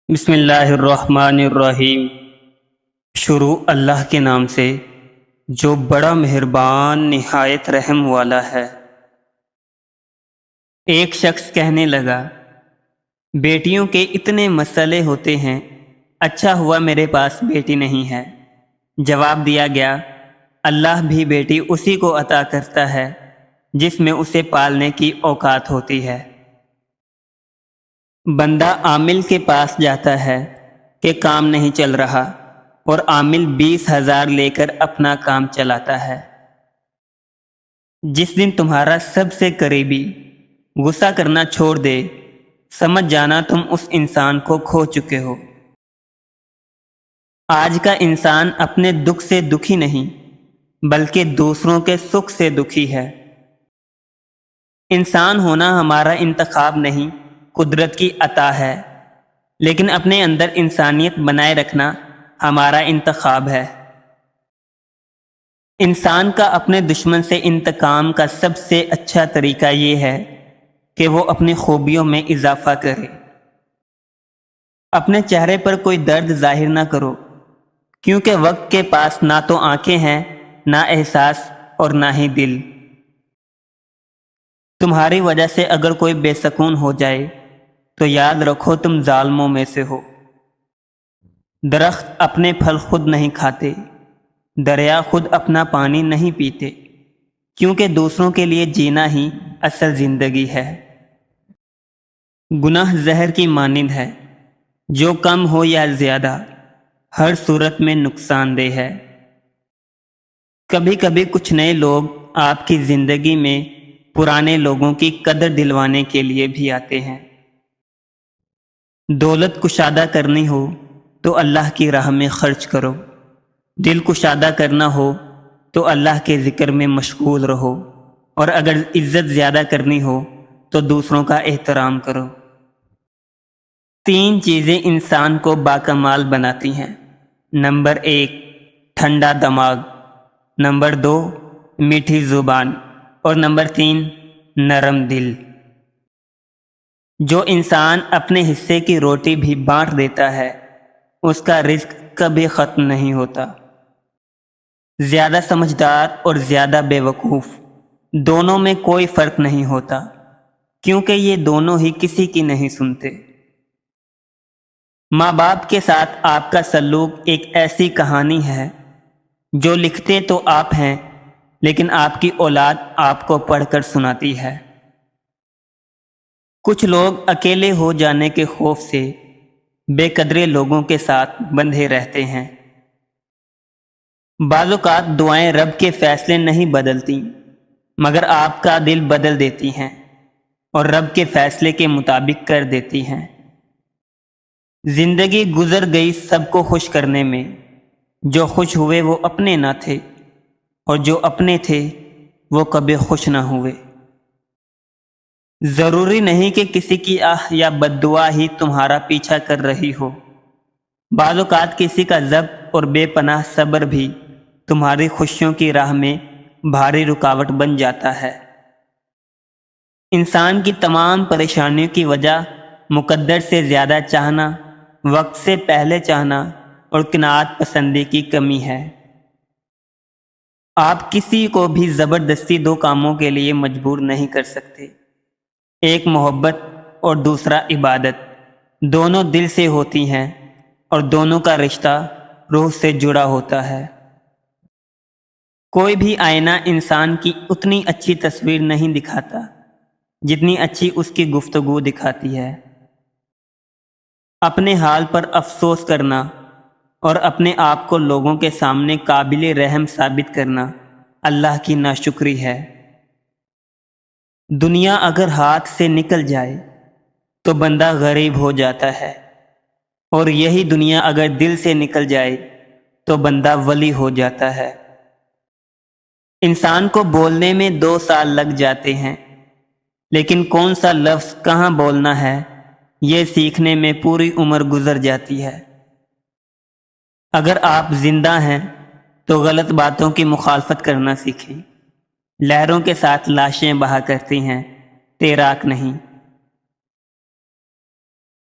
بسم اللہ الرحمن الرحیم۔ شروع اللہ کے نام سے جو بڑا مہربان نہایت رحم والا ہے۔ ایک شخص کہنے لگا، بیٹیوں کے اتنے مسئلے ہوتے ہیں، اچھا ہوا میرے پاس بیٹی نہیں ہے۔ جواب دیا گیا، اللہ بھی بیٹی اسی کو عطا کرتا ہے جس میں اسے پالنے کی اوقات ہوتی ہے۔ بندہ عامل کے پاس جاتا ہے کہ کام نہیں چل رہا، اور عامل 20,000 لے کر اپنا کام چلاتا ہے۔ جس دن تمہارا سب سے قریبی غصہ کرنا چھوڑ دے، سمجھ جانا تم اس انسان کو کھو چکے ہو۔ آج کا انسان اپنے دکھ سے دکھی نہیں، بلکہ دوسروں کے سکھ سے دکھی ہے۔ انسان ہونا ہمارا انتخاب نہیں، قدرت کی عطا ہے، لیکن اپنے اندر انسانیت بنائے رکھنا ہمارا انتخاب ہے۔ انسان کا اپنے دشمن سے انتقام کا سب سے اچھا طریقہ یہ ہے کہ وہ اپنی خوبیوں میں اضافہ کرے۔ اپنے چہرے پر کوئی درد ظاہر نہ کرو، کیونکہ وقت کے پاس نہ تو آنکھیں ہیں، نہ احساس اور نہ ہی دل۔ تمہاری وجہ سے اگر کوئی بے سکون ہو جائے تو یاد رکھو تم ظالموں میں سے ہو۔ درخت اپنے پھل خود نہیں کھاتے، دریا خود اپنا پانی نہیں پیتے، کیونکہ دوسروں کے لیے جینا ہی اصل زندگی ہے۔ گناہ زہر کی مانند ہے، جو کم ہو یا زیادہ ہر صورت میں نقصان دہ ہے۔ کبھی کبھی کچھ نئے لوگ آپ کی زندگی میں پرانے لوگوں کی قدر دلوانے کے لیے بھی آتے ہیں۔ دولت کشادہ کرنی ہو تو اللہ کی راہ میں خرچ کرو، دل کشادہ کرنا ہو تو اللہ کے ذکر میں مشغول رہو، اور اگر عزت زیادہ کرنی ہو تو دوسروں کا احترام کرو۔ 3 چیزیں انسان کو باکمال بناتی ہیں۔ نمبر 1، ٹھنڈا دماغ، نمبر 2، میٹھی زبان، اور نمبر 3، نرم دل۔ جو انسان اپنے حصے کی روٹی بھی بانٹ دیتا ہے، اس کا رزق کبھی ختم نہیں ہوتا۔ زیادہ سمجھدار اور زیادہ بے وقوف، دونوں میں کوئی فرق نہیں ہوتا، کیونکہ یہ دونوں ہی کسی کی نہیں سنتے۔ ماں باپ کے ساتھ آپ کا سلوک ایک ایسی کہانی ہے جو لکھتے تو آپ ہیں، لیکن آپ کی اولاد آپ کو پڑھ کر سناتی ہے۔ کچھ لوگ اکیلے ہو جانے کے خوف سے بے قدرے لوگوں کے ساتھ بندھے رہتے ہیں۔ بعض اوقات دعائیں رب کے فیصلے نہیں بدلتی، مگر آپ کا دل بدل دیتی ہیں اور رب کے فیصلے کے مطابق کر دیتی ہیں۔ زندگی گزر گئی سب کو خوش کرنے میں، جو خوش ہوئے وہ اپنے نہ تھے، اور جو اپنے تھے وہ کبھی خوش نہ ہوئے۔ ضروری نہیں کہ کسی کی آہ یا بد دعا ہی تمہارا پیچھا کر رہی ہو۔ بعض اوقات کسی کا ضبط اور بے پناہ صبر بھی تمہاری خوشیوں کی راہ میں بھاری رکاوٹ بن جاتا ہے۔ انسان کی تمام پریشانیوں کی وجہ مقدر سے زیادہ چاہنا، وقت سے پہلے چاہنا اور قناعت پسندی کی کمی ہے۔ آپ کسی کو بھی زبردستی 2 کاموں کے لیے مجبور نہیں کر سکتے۔ ایک محبت اور دوسرا عبادت، دونوں دل سے ہوتی ہیں اور دونوں کا رشتہ روح سے جڑا ہوتا ہے۔ کوئی بھی آئینہ انسان کی اتنی اچھی تصویر نہیں دکھاتا جتنی اچھی اس کی گفتگو دکھاتی ہے۔ اپنے حال پر افسوس کرنا اور اپنے آپ کو لوگوں کے سامنے قابل رحم ثابت کرنا اللہ کی ناشکری ہے۔ دنیا اگر ہاتھ سے نکل جائے تو بندہ غریب ہو جاتا ہے، اور یہی دنیا اگر دل سے نکل جائے تو بندہ ولی ہو جاتا ہے۔ انسان کو بولنے میں 2 سال لگ جاتے ہیں، لیکن کون سا لفظ کہاں بولنا ہے یہ سیکھنے میں پوری عمر گزر جاتی ہے۔ اگر آپ زندہ ہیں تو غلط باتوں کی مخالفت کرنا سیکھیں۔ لہروں کے ساتھ لاشیں بہا کرتی ہیں، تیراک نہیں۔